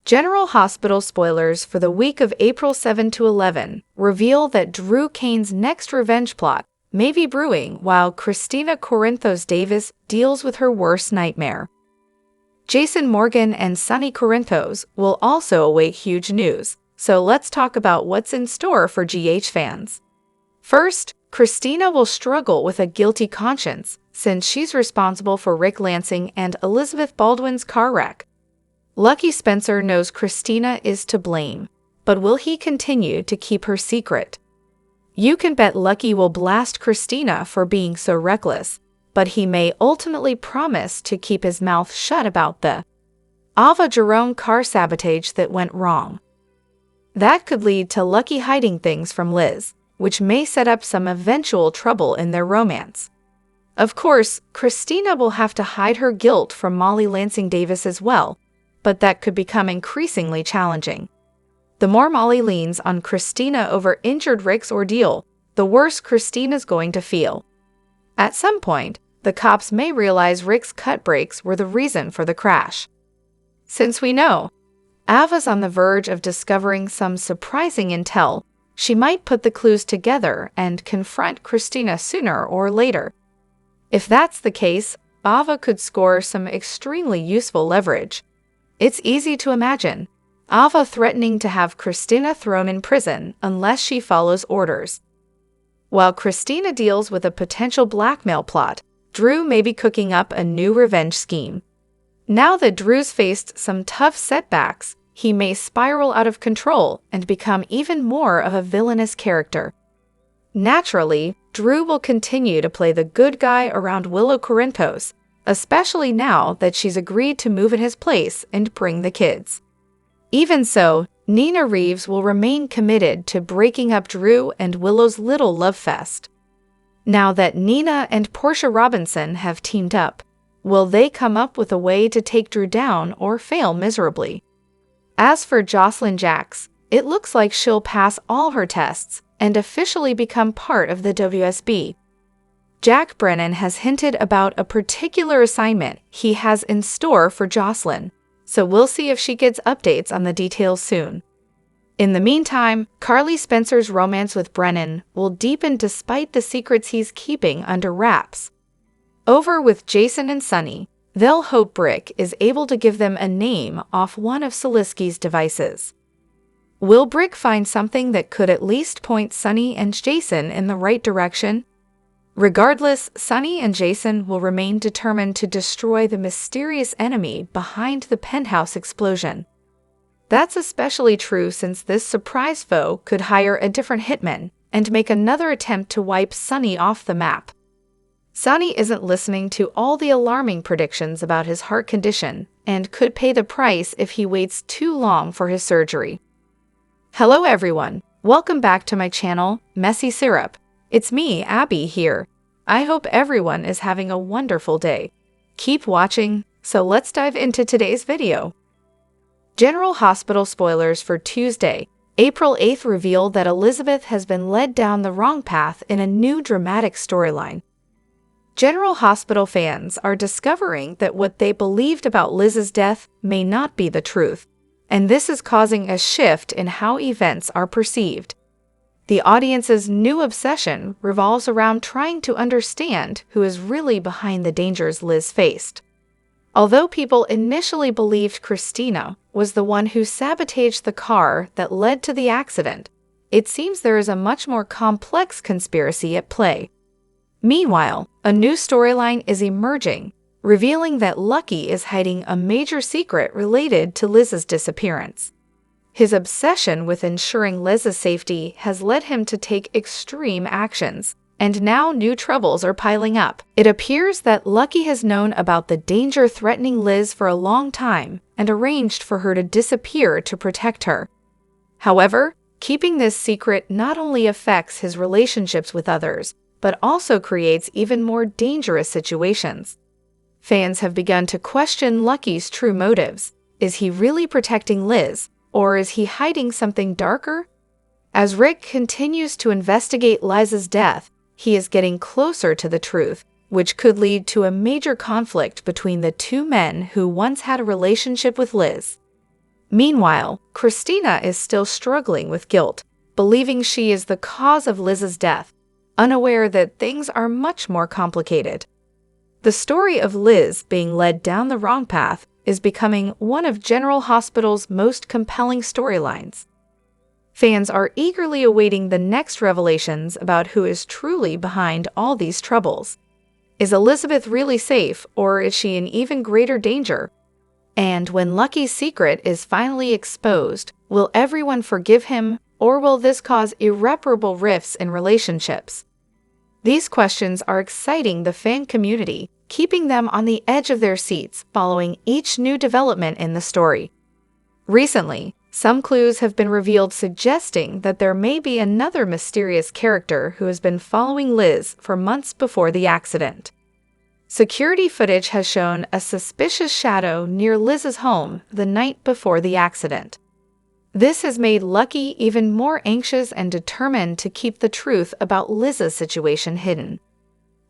General Hospital spoilers for the week of April 7 to 11 reveal that Drew Cain's next revenge plot may be brewing while Kristina Davis deals with her worst nightmare. Jason Morgan and Sonny Corinthos will also await huge news, so let's talk about what's in store for GH fans. First, Kristina will struggle with a guilty conscience since she's responsible for Rick Lansing and Elizabeth Baldwin's car wreck. Lucky Spencer knows Kristina is to blame, but will he continue to keep her secret? You can bet Lucky will blast Kristina for being so reckless, but he may ultimately promise to keep his mouth shut about the Ava Jerome car sabotage that went wrong. That could lead to Lucky hiding things from Liz, which may set up some eventual trouble in their romance. Of course, Kristina will have to hide her guilt from Molly Lansing Davis as well, but that could become increasingly challenging. The more Molly leans on Kristina over injured Rick's ordeal, the worse Kristina's going to feel. At some point, the cops may realize Rick's cut brakes were the reason for the crash. Since we know Ava's on the verge of discovering some surprising intel, she might put the clues together and confront Kristina sooner or later. If that's the case, Ava could score some extremely useful leverage. It's easy to imagine Ava threatening to have Kristina thrown in prison unless she follows orders. While Kristina deals with a potential blackmail plot, Drew may be cooking up a new revenge scheme. Now that Drew's faced some tough setbacks, he may spiral out of control and become even more of a villainous character. Naturally, Drew will continue to play the good guy around Willow Corinthos, especially now that she's agreed to move in his place and bring the kids. Even so, Nina Reeves will remain committed to breaking up Drew and Willow's little love fest. Now that Nina and Portia Robinson have teamed up, will they come up with a way to take Drew down or fail miserably? As for Jocelyn Jacks, it looks like she'll pass all her tests and officially become part of the WSB. Jack Brennan has hinted about a particular assignment he has in store for Jocelyn, so we'll see if she gets updates on the details soon. In the meantime, Carly Spencer's romance with Brennan will deepen despite the secrets he's keeping under wraps. Over with Jason and Sonny, they'll hope Brick is able to give them a name off one of Salisky's devices. Will Brick find something that could at least point Sonny and Jason in the right direction? Regardless, Sonny and Jason will remain determined to destroy the mysterious enemy behind the penthouse explosion. That's especially true since this surprise foe could hire a different hitman and make another attempt to wipe Sonny off the map. Sonny isn't listening to all the alarming predictions about his heart condition and could pay the price if he waits too long for his surgery. Hello everyone, welcome back to my channel, Messy Syrup. It's me, Abby, here. I hope everyone is having a wonderful day. Keep watching, so let's dive into today's video. General Hospital spoilers for Tuesday, April 8th reveal that Elizabeth has been led down the wrong path in a new dramatic storyline. General Hospital fans are discovering that what they believed about Liz's death may not be the truth, and this is causing a shift in how events are perceived. The audience's new obsession revolves around trying to understand who is really behind the dangers Liz faced. Although people initially believed Kristina was the one who sabotaged the car that led to the accident, it seems there is a much more complex conspiracy at play. Meanwhile, a new storyline is emerging, revealing that Lucky is hiding a major secret related to Liz's disappearance. His obsession with ensuring Liz's safety has led him to take extreme actions, and now new troubles are piling up. It appears that Lucky has known about the danger threatening Liz for a long time and arranged for her to disappear to protect her. However, keeping this secret not only affects his relationships with others, but also creates even more dangerous situations. Fans have begun to question Lucky's true motives. Is he really protecting Liz, or is he hiding something darker? As Rick continues to investigate Liza's death, he is getting closer to the truth, which could lead to a major conflict between the two men who once had a relationship with Liz. Meanwhile, Kristina is still struggling with guilt, believing she is the cause of Liz's death, unaware that things are much more complicated. The story of Liz being led down the wrong path is becoming one of General Hospital's most compelling storylines. Fans are eagerly awaiting the next revelations about who is truly behind all these troubles. Is Elizabeth really safe, or is she in even greater danger? And when Lucky's secret is finally exposed, will everyone forgive him, or will this cause irreparable rifts in relationships? These questions are exciting the fan community, keeping them on the edge of their seats following each new development in the story. Recently, some clues have been revealed suggesting that there may be another mysterious character who has been following Liz for months before the accident. Security footage has shown a suspicious shadow near Liz's home the night before the accident. This has made Lucky even more anxious and determined to keep the truth about Liz's situation hidden.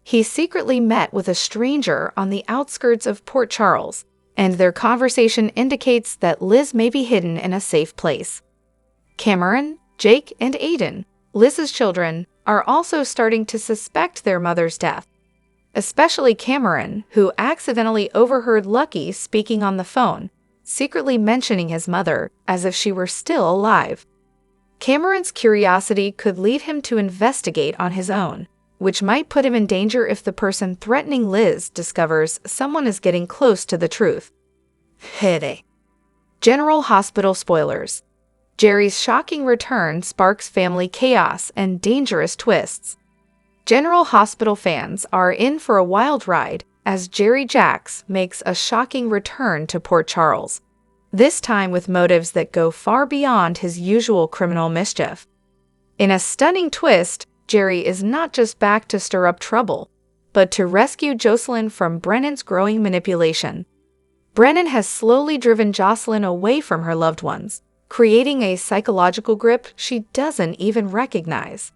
He secretly met with a stranger on the outskirts of Port Charles, and their conversation indicates that Liz may be hidden in a safe place. Cameron, Jake, and Aiden, Liz's children, are also starting to suspect their mother's death, especially Cameron, who accidentally overheard Lucky speaking on the phone, secretly mentioning his mother as if she were still alive. Cameron's curiosity could lead him to investigate on his own, which might put him in danger if the person threatening Liz discovers someone is getting close to the truth. Hede. General Hospital spoilers. Jerry's shocking return sparks family chaos and dangerous twists. General Hospital fans are in for a wild ride as Jerry Jacks makes a shocking return to Port Charles, this time with motives that go far beyond his usual criminal mischief. In a stunning twist, Jerry is not just back to stir up trouble, but to rescue Jocelyn from Brennan's growing manipulation. Brennan has slowly driven Jocelyn away from her loved ones, creating a psychological grip she doesn't even recognize.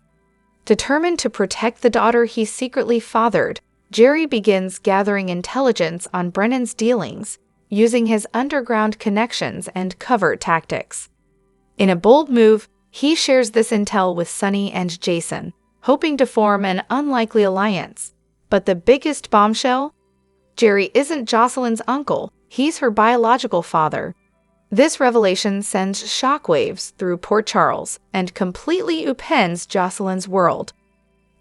Determined to protect the daughter he secretly fathered, Jerry begins gathering intelligence on Brennan's dealings, using his underground connections and covert tactics. In a bold move, he shares this intel with Sonny and Jason, hoping to form an unlikely alliance. But the biggest bombshell? Jerry isn't Jocelyn's uncle, he's her biological father. This revelation sends shockwaves through Port Charles and completely upends Jocelyn's world.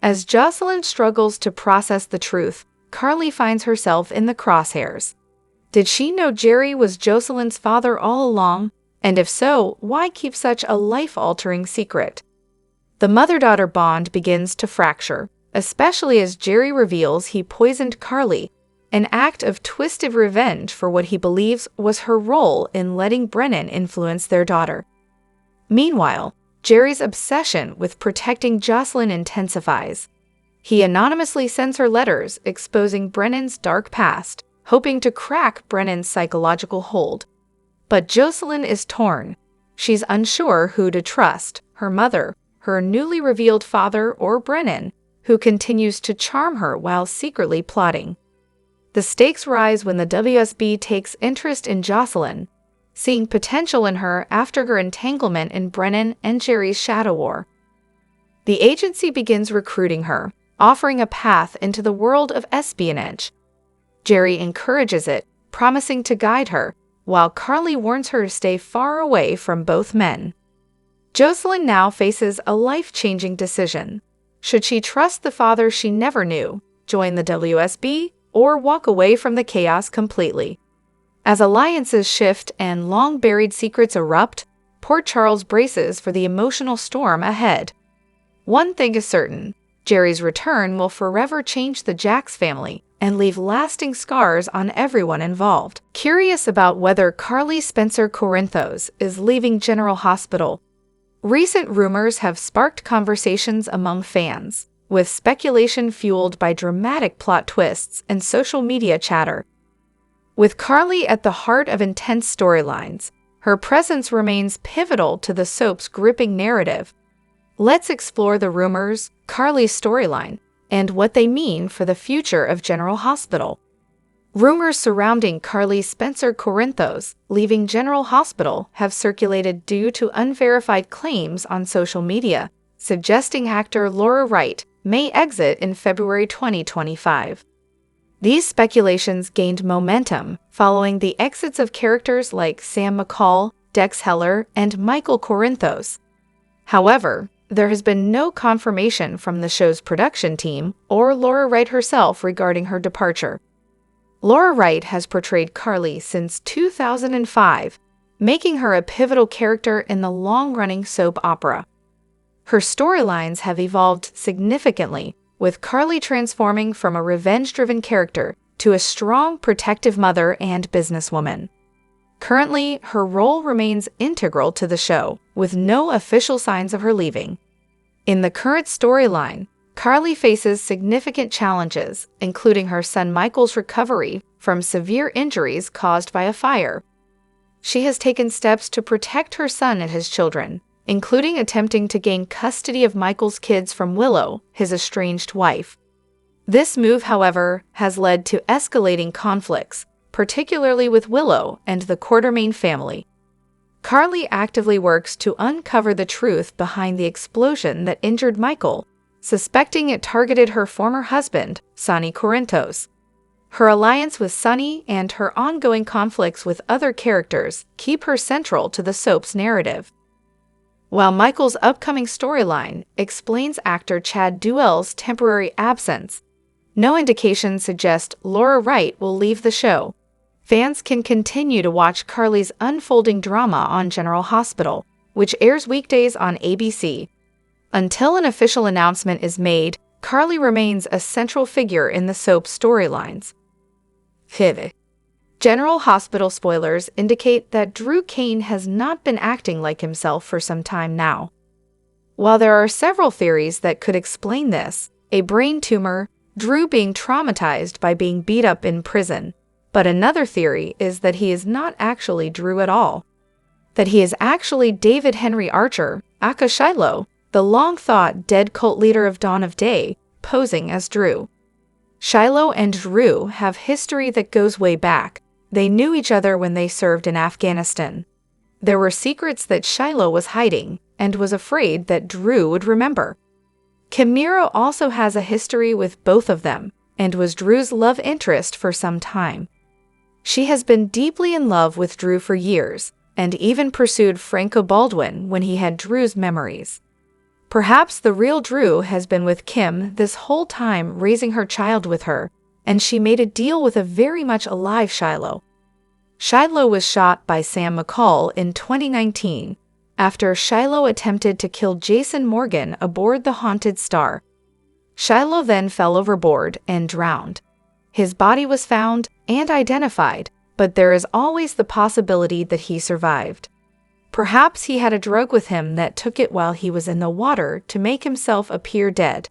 As Jocelyn struggles to process the truth, Carly finds herself in the crosshairs. Did she know Jerry was Jocelyn's father all along? And if so, why keep such a life-altering secret? The mother-daughter bond begins to fracture, especially as Jerry reveals he poisoned Carly, an act of twisted revenge for what he believes was her role in letting Brennan influence their daughter. Meanwhile, Jerry's obsession with protecting Jocelyn intensifies. He anonymously sends her letters exposing Brennan's dark past, hoping to crack Brennan's psychological hold. But Jocelyn is torn. She's unsure who to trust, her mother, her newly revealed father, or Brennan, who continues to charm her while secretly plotting. The stakes rise when the WSB takes interest in Jocelyn, seeing potential in her after her entanglement in Brennan and Jerry's shadow war. The agency begins recruiting her, offering a path into the world of espionage. Jerry encourages it, promising to guide her, while Carly warns her to stay far away from both men. Jocelyn now faces a life-changing decision. Should she trust the father she never knew, join the WSB, or walk away from the chaos completely? As alliances shift and long-buried secrets erupt, Port Charles braces for the emotional storm ahead. One thing is certain, Jerry's return will forever change the Jacks family and leave lasting scars on everyone involved. Curious about whether Carly Spencer Corinthos is leaving General Hospital, recent rumors have sparked conversations among fans, with speculation fueled by dramatic plot twists and social media chatter. With Carly at the heart of intense storylines, her presence remains pivotal to the soap's gripping narrative. Let's explore the rumors, Carly's storyline, and what they mean for the future of General Hospital. Rumors surrounding Carly Spencer Corinthos leaving General Hospital have circulated due to unverified claims on social media, suggesting actor Laura Wright may exit in February 2025. These speculations gained momentum following the exits of characters like Sam McCall, Dex Heller, and Michael Corinthos. However, there has been no confirmation from the show's production team or Laura Wright herself regarding her departure. Laura Wright has portrayed Carly since 2005, making her a pivotal character in the long-running soap opera. Her storylines have evolved significantly, with Carly transforming from a revenge-driven character to a strong, protective mother and businesswoman. Currently, her role remains integral to the show, with no official signs of her leaving. In the current storyline, Carly faces significant challenges, including her son Michael's recovery from severe injuries caused by a fire. She has taken steps to protect her son and his children, including attempting to gain custody of Michael's kids from Willow, his estranged wife. This move, however, has led to escalating conflicts, particularly with Willow and the Quartermaine family. Carly actively works to uncover the truth behind the explosion that injured Michael, suspecting it targeted her former husband, Sonny Corinthos. Her alliance with Sonny and her ongoing conflicts with other characters keep her central to the soap's narrative. While Michael's upcoming storyline explains actor Chad Duell's temporary absence, no indication suggests Laura Wright will leave the show. Fans can continue to watch Carly's unfolding drama on General Hospital, which airs weekdays on ABC. Until an official announcement is made, Carly remains a central figure in the soap's storylines. General Hospital spoilers indicate that Drew Cain has not been acting like himself for some time now. While there are several theories that could explain this, a brain tumor, Drew being traumatized by being beat up in prison, but another theory is that he is not actually Drew at all. That he is actually David Henry Archer, aka Shiloh, the long-thought dead cult leader of Dawn of Day, posing as Drew. Shiloh and Drew have history that goes way back. They knew each other when they served in Afghanistan. There were secrets that Shiloh was hiding and was afraid that Drew would remember. Kimiro also has a history with both of them and was Drew's love interest for some time. She has been deeply in love with Drew for years and even pursued Franco Baldwin when he had Drew's memories. Perhaps the real Drew has been with Kim this whole time, raising her child with her, and she made a deal with a very much alive Shiloh. Shiloh was shot by Sam McCall in 2019 after Shiloh attempted to kill Jason Morgan aboard the Haunted Star. Shiloh then fell overboard and drowned. His body was found and identified, but there is always the possibility that he survived. Perhaps he had a drug with him that took it while he was in the water to make himself appear dead.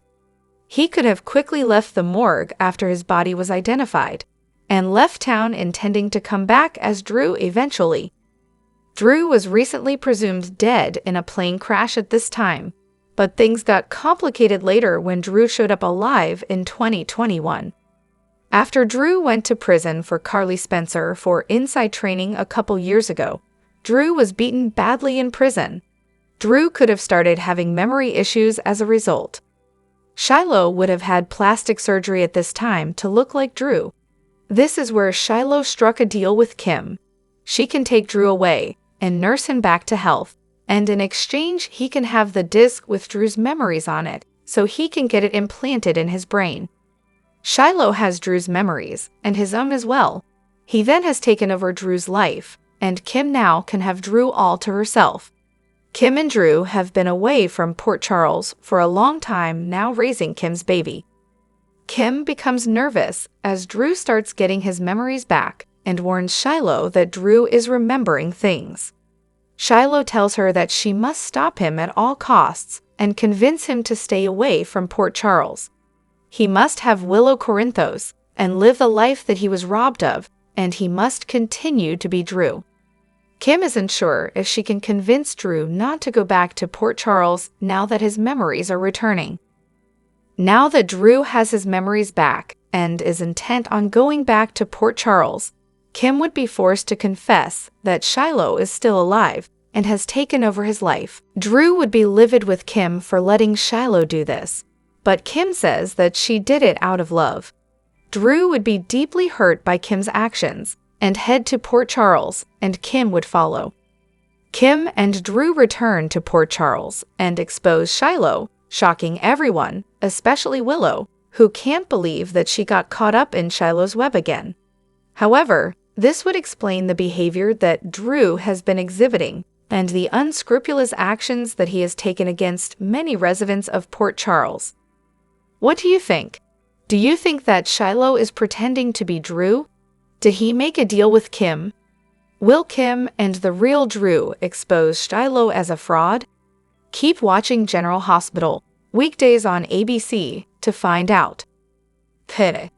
He could have quickly left the morgue after his body was identified, and left town intending to come back as Drew eventually. Drew was recently presumed dead in a plane crash at this time, but things got complicated later when Drew showed up alive in 2021. After Drew went to prison for Carly Spencer for inside training a couple years ago, Drew was beaten badly in prison. Drew could have started having memory issues as a result. Shiloh would have had plastic surgery at this time to look like Drew. This is where Shiloh struck a deal with Kim. She can take Drew away and nurse him back to health, and in exchange he can have the disc with Drew's memories on it so he can get it implanted in his brain. Shiloh has Drew's memories, and his own as well. He then has taken over Drew's life, and Kim now can have Drew all to herself. Kim and Drew have been away from Port Charles for a long time now, raising Kim's baby. Kim becomes nervous as Drew starts getting his memories back and warns Shiloh that Drew is remembering things. Shiloh tells her that she must stop him at all costs and convince him to stay away from Port Charles. He must have Willow Corinthos and live the life that he was robbed of, and he must continue to be Drew. Kim isn't sure if she can convince Drew not to go back to Port Charles now that his memories are returning. Now that Drew has his memories back, and is intent on going back to Port Charles, Kim would be forced to confess that Shiloh is still alive and has taken over his life. Drew would be livid with Kim for letting Shiloh do this, but Kim says that she did it out of love. Drew would be deeply hurt by Kim's actions and head to Port Charles, and Kim would follow. Kim and Drew return to Port Charles and expose Shiloh, shocking everyone, especially Willow, who can't believe that she got caught up in Shiloh's web again. However, this would explain the behavior that Drew has been exhibiting and the unscrupulous actions that he has taken against many residents of Port Charles. What do you think? Do you think that Shiloh is pretending to be Drew? Did he make a deal with Kim? Will Kim and the real Drew expose Shiloh as a fraud? Keep watching General Hospital, weekdays on ABC, to find out. Pity.